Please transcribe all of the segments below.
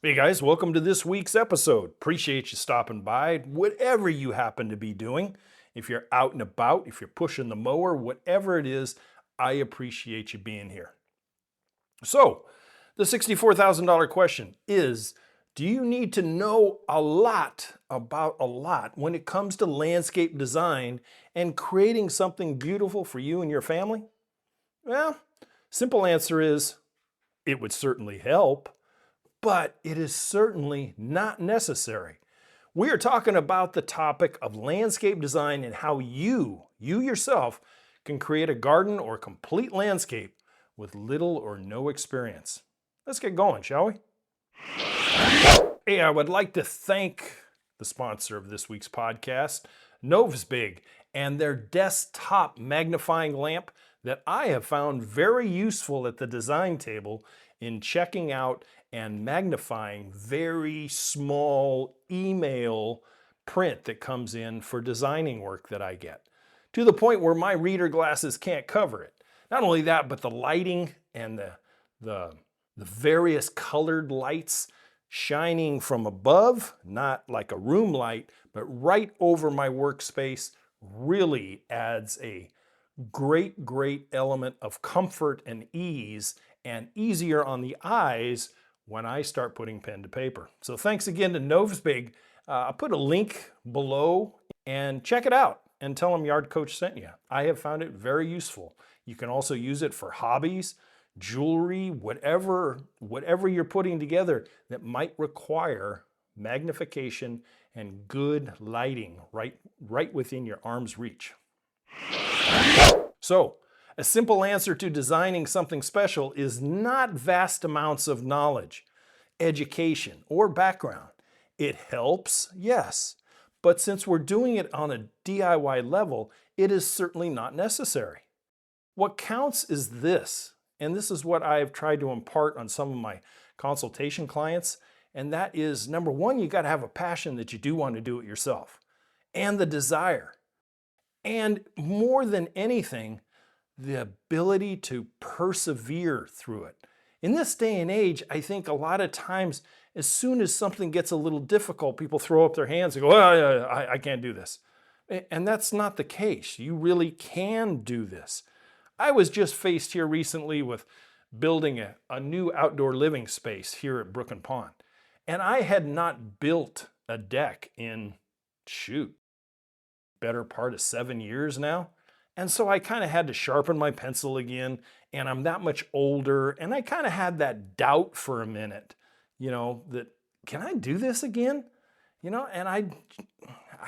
Hey guys, welcome to this week's episode. Appreciate you stopping by, whatever you happen to be doing. If you're out and about, if you're pushing the mower, whatever it is, I appreciate you being here. So, the $64,000 question is, do you need to know a lot about a lot when it comes to landscape design and creating something beautiful for you and your family? Well, simple answer is, it would certainly help, but it is certainly not necessary. We are talking about the topic of landscape design and how you yourself, can create a garden or complete landscape with little or no experience. Let's get going, shall we? Hey, I would like to thank the sponsor of this week's podcast, Novsbig, and their desktop magnifying lamp that I have found very useful at the design table in checking out and magnifying very small email print that comes in for designing work that I get, to the point where my reader glasses can't cover it. Not only that, but the lighting and the various colored lights shining from above, not like a room light, but right over my workspace, really adds a great element of comfort and ease, and easier on the eyes when I start putting pen to paper. So thanks again to Novsbig. I'll put a link below and check it out and tell them Yard Coach sent you. I have found it very useful. You can also use it for hobbies, jewelry, whatever you're putting together that might require magnification and good lighting right within your arm's reach. So, a simple answer to designing something special is not vast amounts of knowledge, education, or background. It helps, yes, but since we're doing it on a DIY level, it is certainly not necessary. What counts is this, and this is what I've tried to impart on some of my consultation clients, and that is, number one, you got to have a passion that you do want to do it yourself, and the desire. And more than anything, the ability to persevere through it. In this day and age, I think a lot of times, as soon as something gets a little difficult, people throw up their hands and go, oh, I can't do this. And that's not the case. You really can do this. I was just faced here recently with building a new outdoor living space here at Brook and Pond. And I had not built a deck in, better part of 7 years now. And so I kind of had to sharpen my pencil again, and I'm that much older, and I kind of had that doubt for a minute, that can I do this again? And I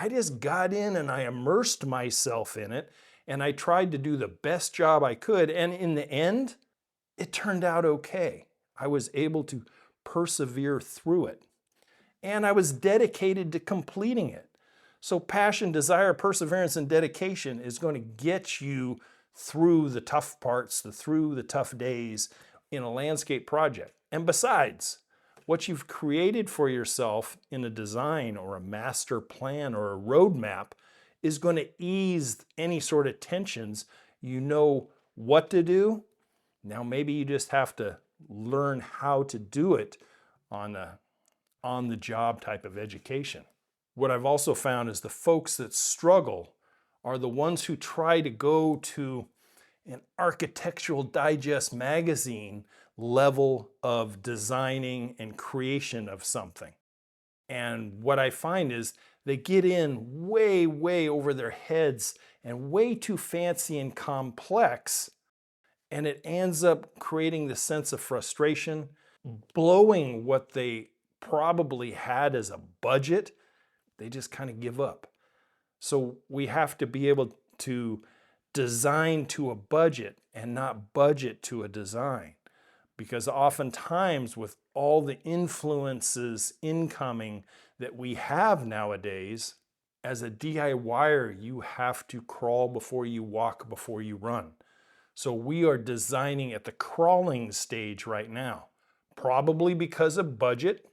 just got in and I immersed myself in it, and I tried to do the best job I could, and in the end, it turned out okay. I was able to persevere through it, and I was dedicated to completing it. So passion, desire, perseverance, and dedication is going to get you through the tough parts, through the tough days in a landscape project. And besides, what you've created for yourself in a design or a master plan or a roadmap is going to ease any sort of tensions. You know what to do. Now maybe you just have to learn how to do it on the job type of education. What I've also found is the folks that struggle are the ones who try to go to an Architectural Digest magazine level of designing and creation of something. And what I find is they get in way over their heads and way too fancy and complex, and it ends up creating the sense of frustration, blowing what they probably had as a budget. They just kind of give up. So we have to be able to design to a budget and not budget to a design. Because oftentimes with all the influences incoming that we have nowadays, as a DIYer, you have to crawl before you walk, before you run. So we are designing at the crawling stage right now, probably because of budget.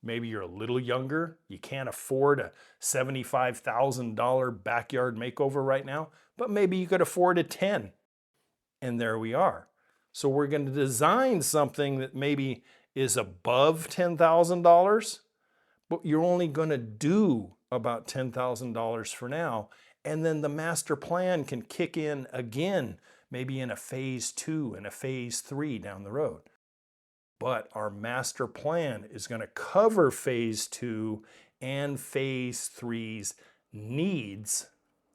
Maybe you're a little younger, you can't afford a $75,000 backyard makeover right now, but maybe you could afford a 10. And there we are. So we're going to design something that maybe is above $10,000, but you're only going to do about $10,000 for now. And then the master plan can kick in again, maybe in a phase 2 and a phase 3 down the road. But our master plan is going to cover phase 2 and phase 3's needs: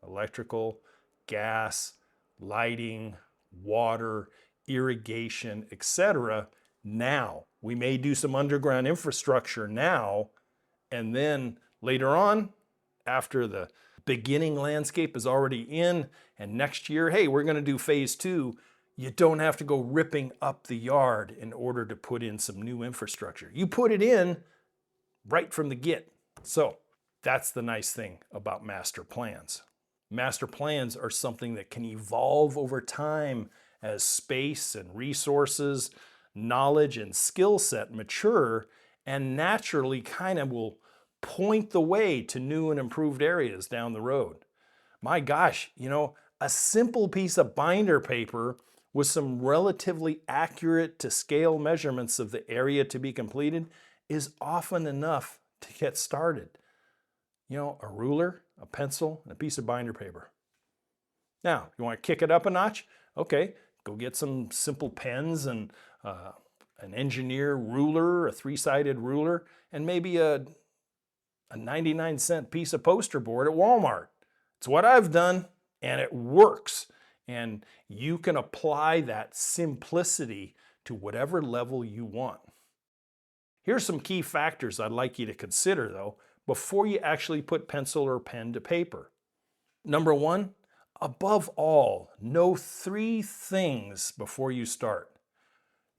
electrical, gas, lighting, water, irrigation, etc. Now, we may do some underground infrastructure now, and then later on, after the beginning landscape is already in, and next year, hey, we're going to do phase 2, you don't have to go ripping up the yard in order to put in some new infrastructure. You put it in right from the get. So that's the nice thing about master plans. Master plans are something that can evolve over time as space and resources, knowledge and skill set mature, and naturally kind of will point the way to new and improved areas down the road. My gosh, a simple piece of binder paper with some relatively accurate to scale measurements of the area to be completed is often enough to get started. A ruler, a pencil, and a piece of binder paper. Now, you want to kick it up a notch? Okay, go get some simple pens and an engineer ruler, a 3-sided ruler, and maybe a 99-cent piece of poster board at Walmart. It's what I've done, and it works. And you can apply that simplicity to whatever level you want. Here's some key factors I'd like you to consider, though, before you actually put pencil or pen to paper. Number 1, above all, know 3 things before you start.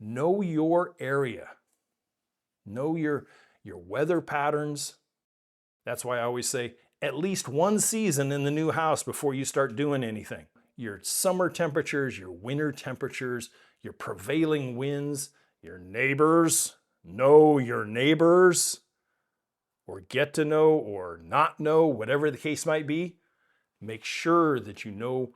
Know your area. Know your weather patterns. That's why I always say at least one season in the new house before you start doing anything. Your summer temperatures, your winter temperatures, your prevailing winds, your neighbors. Know your neighbors, or get to know or not know, whatever the case might be. Make sure that you know,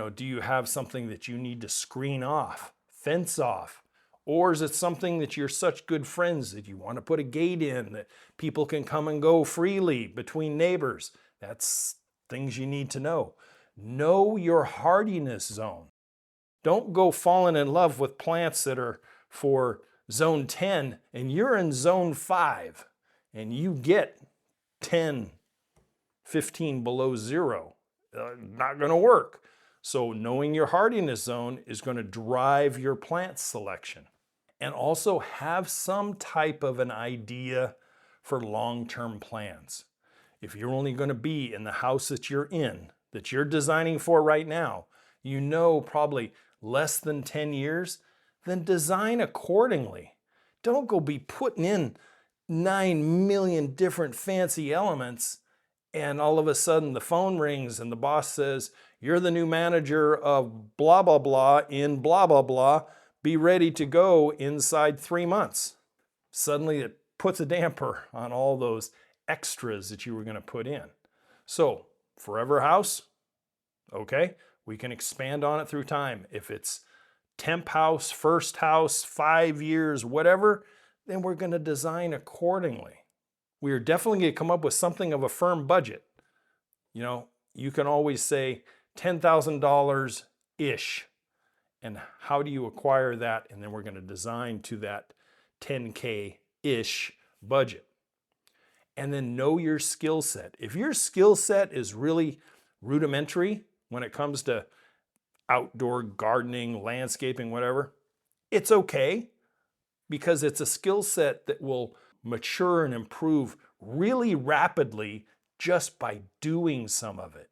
do you have something that you need to screen off, fence off? Or is it something that you're such good friends that you want to put a gate in that people can come and go freely between neighbors? That's things you need to know. Know your hardiness zone. Don't go falling in love with plants that are for zone 10 and you're in zone 5 and you get 10, 15 below 0. Not going to work. So knowing your hardiness zone is going to drive your plant selection. And also have some type of an idea for long-term plans. If you're only going to be in the house that you're in, that you're designing for right now, probably less than 10 years, then design accordingly. Don't go be putting in 9 million different fancy elements and all of a sudden the phone rings and the boss says, you're the new manager of blah, blah, blah in blah, blah, blah. Be ready to go inside 3 months. Suddenly it puts a damper on all those extras that you were going to put in. So, forever house, okay, we can expand on it through time. If it's temp house, first house, 5 years, whatever, then we're going to design accordingly. We are definitely going to come up with something of a firm budget. You can always say $10,000-ish. And how do you acquire that? And then we're going to design to that $10K-ish budget. And then know your skill set. If your skill set is really rudimentary when it comes to outdoor gardening, landscaping, whatever, it's okay, because it's a skill set that will mature and improve really rapidly just by doing some of it.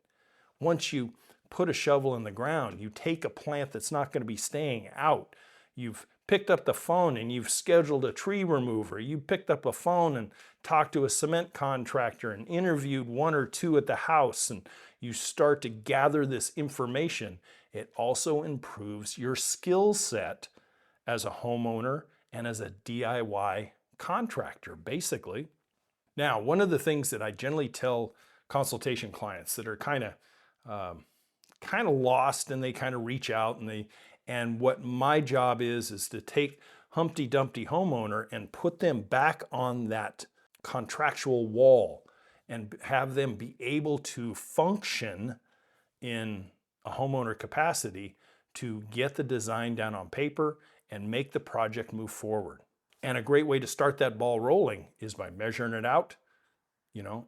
Once you put a shovel in the ground, you take a plant that's not going to be staying out. You've picked up the phone and you've scheduled a tree remover. You picked up a phone and talked to a cement contractor and interviewed 1 or 2 at the house, and you start to gather this information. It also improves your skill set as a homeowner and as a DIY contractor, basically. Now, one of the things that I generally tell consultation clients that are kind of lost, and they kind of reach out, and what my job is to take Humpty Dumpty homeowner and put them back on that contractual wall and have them be able to function in a homeowner capacity to get the design down on paper and make the project move forward. And a great way to start that ball rolling is by measuring it out,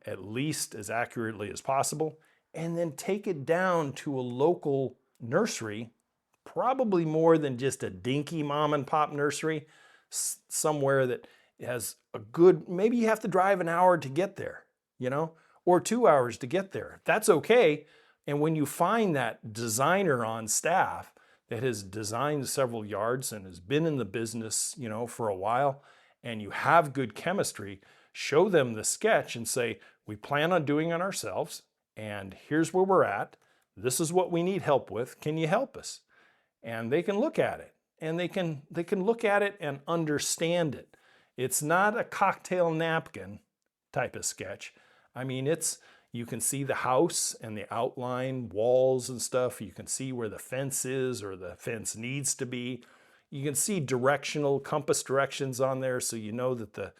at least as accurately as possible, and then take it down to a local nursery, probably more than just a dinky mom and pop nursery, somewhere that has a good, maybe you have to drive an hour to get there, or 2 hours to get there. That's okay. And when you find that designer on staff that has designed several yards and has been in the business, for a while, and you have good chemistry, show them the sketch and say, we plan on doing it ourselves, and here's where we're at. This is what we need help with. Can you help us? And they can look at it, and they can look at it and understand it. It's not a cocktail napkin type of sketch. I mean, you can see the house and the outline walls and stuff. You can see where the fence is or the fence needs to be. You can see directional compass directions on there, so you know that the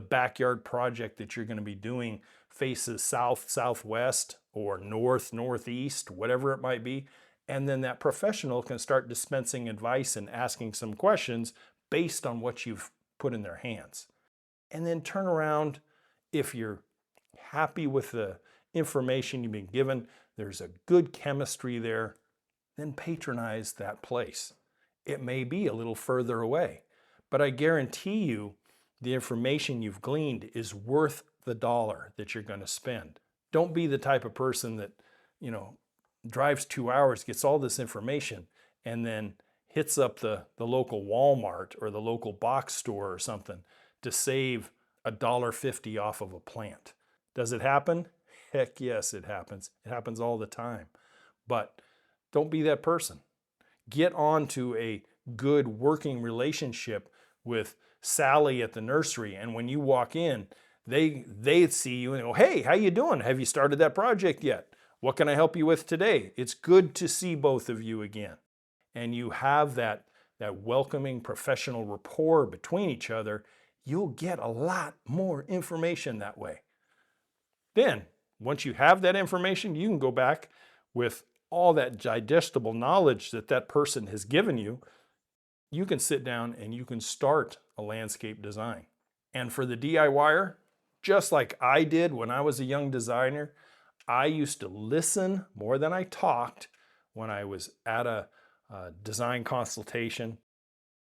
backyard project that you're going to be doing faces south, southwest, or north, northeast, whatever it might be. And then that professional can start dispensing advice and asking some questions based on what you've put in their hands. And then turn around, if you're happy with the information you've been given, there's a good chemistry there, then patronize that place. It may be a little further away, but I guarantee you the information you've gleaned is worth the dollar that you're going to spend. Don't be the type of person that, drives 2 hours, gets all this information, and then hits up the local Walmart or the local box store or something to save $1.50 off of a plant. Does it happen? Heck yes, it happens. It happens all the time. But don't be that person. Get on to a good working relationship with Sally at the nursery, and when you walk in, they see you and go, hey, how you doing? Have you started that project yet? What can I help you with today? It's good to see both of you again. And you have that welcoming professional rapport between each other. You'll get a lot more information that way. Then, once you have that information, you can go back with all that digestible knowledge that person has given you. You can sit down and you can start a landscape design. And for the DIYer, just like I did when I was a young designer, I used to listen more than I talked when I was at a design consultation.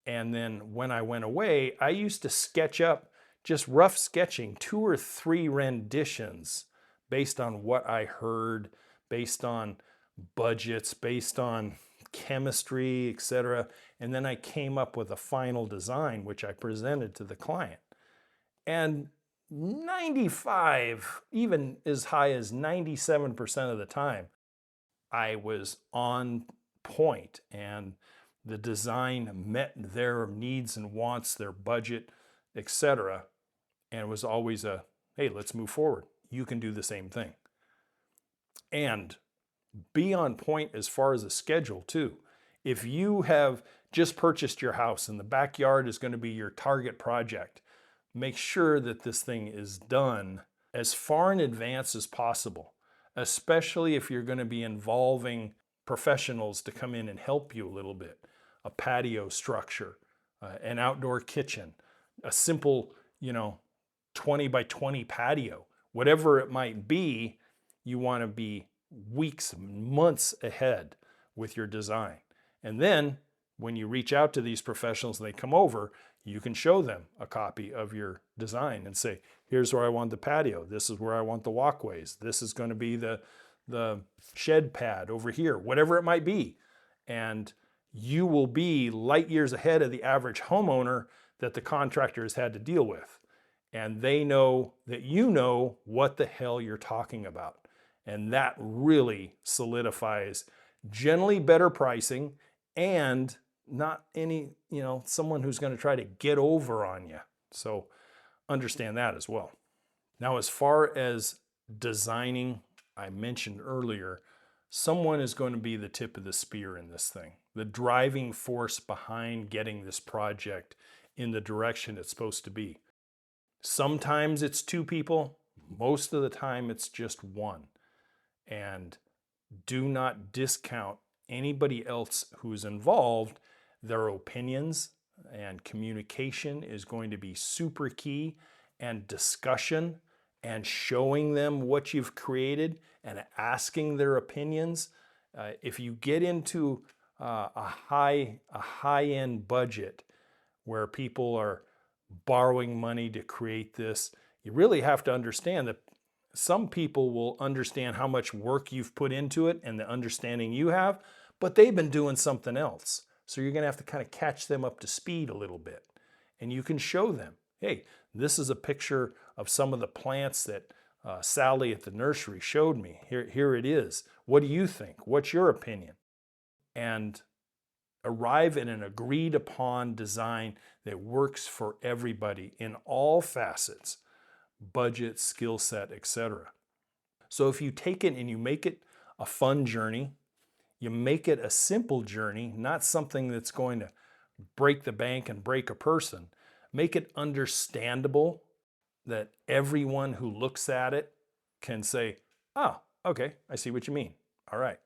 And then when I went away, I used to sketch up, just rough sketching, 2 or 3 renditions based on what I heard, based on budgets, based on chemistry, etc. And then I came up with a final design, which I presented to the client. And 95, even as high as 97% of the time, I was on point and the design met their needs and wants, their budget, etc. And it was always hey, let's move forward. You can do the same thing. And be on point as far as a schedule too. If you have just purchased your house and the backyard is going to be your target project, make sure that this thing is done as far in advance as possible, especially if you're going to be involving professionals to come in and help you a little bit. A patio structure, an outdoor kitchen, a simple, 20 by 20 patio, whatever it might be, you want to be weeks, months ahead with your design. And then when you reach out to these professionals and they come over, you can show them a copy of your design and say, here's where I want the patio. This is where I want the walkways. This is going to be the shed pad over here, whatever it might be. And you will be light years ahead of the average homeowner that the contractor has had to deal with. And they know that you know what the hell you're talking about. And that really solidifies generally better pricing and not any, someone who's going to try to get over on you. So understand that as well. Now, as far as designing, I mentioned earlier, someone is going to be the tip of the spear in this thing. The driving force behind getting this project in the direction it's supposed to be. Sometimes it's 2 people, most of the time it's just 1. And do not discount anybody else who's involved. Their opinions and communication is going to be super key, and discussion and showing them what you've created and asking their opinions. If you get into a high-end budget where people are borrowing money to create this, you really have to understand that some people will understand how much work you've put into it and the understanding you have, but they've been doing something else. So you're going to have to kind of catch them up to speed a little bit. And you can show them, hey, this is a picture of some of the plants that Sally at the nursery showed me. Here it is. What do you think? What's your opinion? And arrive at an agreed upon design that works for everybody in all facets, budget, skill set, etc. So if you take it and you make it a fun journey, you make it a simple journey, not something that's going to break the bank and break a person. Make it understandable that everyone who looks at it can say, oh, okay, I see what you mean. All right.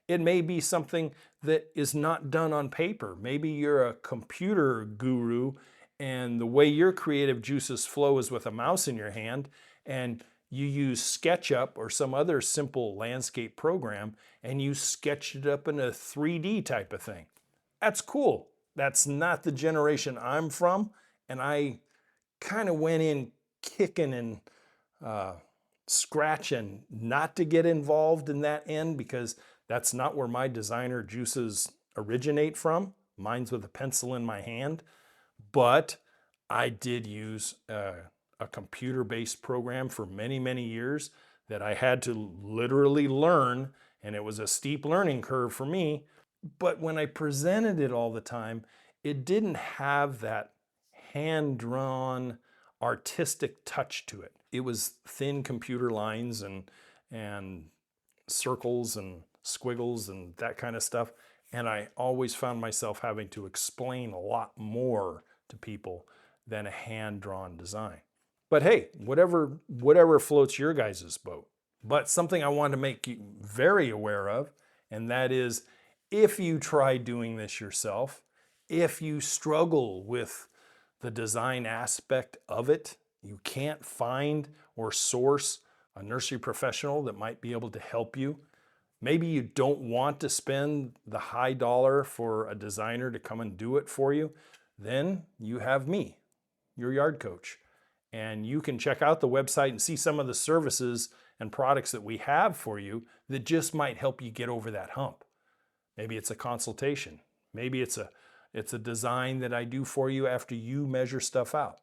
It may be something that is not done on paper. Maybe you're a computer guru and the way your creative juices flow is with a mouse in your hand, and you use SketchUp or some other simple landscape program and you sketch it up in a 3D type of thing. That's cool. That's not the generation I'm from, and I kind of went in kicking and scratching not to get involved in that end, because that's not where my designer juices originate from. Mine's with a pencil in my hand. But I did use a computer-based program for many, many years that I had to literally learn, and it was a steep learning curve for me. But when I presented it all the time, it didn't have that hand-drawn artistic touch to it. It was thin computer lines and circles and squiggles and that kind of stuff. And I always found myself having to explain a lot more to people than a hand-drawn design. But hey, whatever floats your guys' boat. But something I want to make you very aware of, and that is, if you try doing this yourself, if you struggle with the design aspect of it, you can't find or source a nursery professional that might be able to help you. Maybe you don't want to spend the high dollar for a designer to come and do it for you. Then you have me, your yard coach. And you can check out the website and see some of the services and products that we have for you that just might help you get over that hump. Maybe it's a consultation. Maybe it's a design that I do for you after you measure stuff out.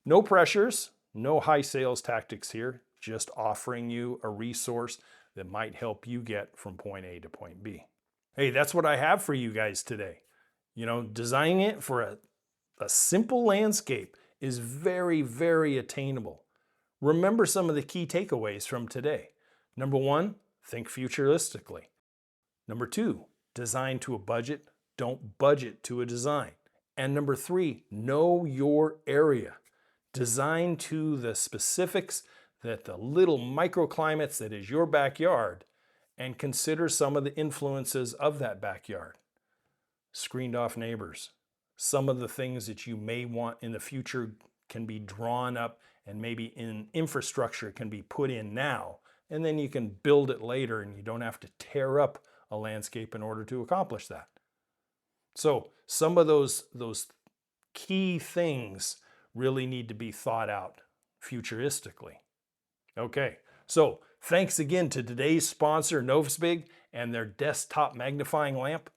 No pressures, no high sales tactics here, just offering you a resource that might help you get from point A to point B. Hey, that's what I have for you guys today. You know, designing it for a simple landscape is very, very attainable. Remember some of the key takeaways from today. Number 1, think futuristically. Number 2, design to a budget. Don't budget to a design. And number 3, know your area. Design to the specifics that the little microclimates that is your backyard, and consider some of the influences of that backyard. Screened off neighbors. Some of the things that you may want in the future can be drawn up, and maybe in infrastructure can be put in now, and then you can build it later and you don't have to tear up a landscape in order to accomplish that. So some of those key things really need to be thought out futuristically. Okay, so thanks again to today's sponsor, Novsbig, and their desktop magnifying lamp.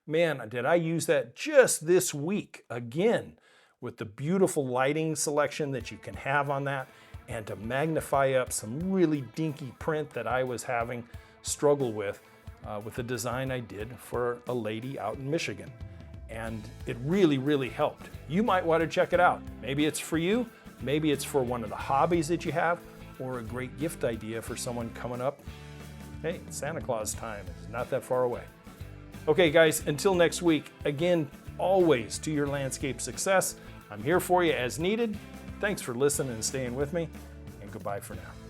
Man, did I use that just this week again, with the beautiful lighting selection that you can have on that, and to magnify up some really dinky print that I was having struggle with the design I did for a lady out in Michigan. And it really, really helped. You might want to check it out. Maybe it's for you, maybe it's for one of the hobbies that you have, or a great gift idea for someone coming up. Hey, Santa Claus time is not that far away. Okay guys, until next week, again, always to your landscape success, I'm here for you as needed. Thanks for listening and staying with me, and goodbye for now.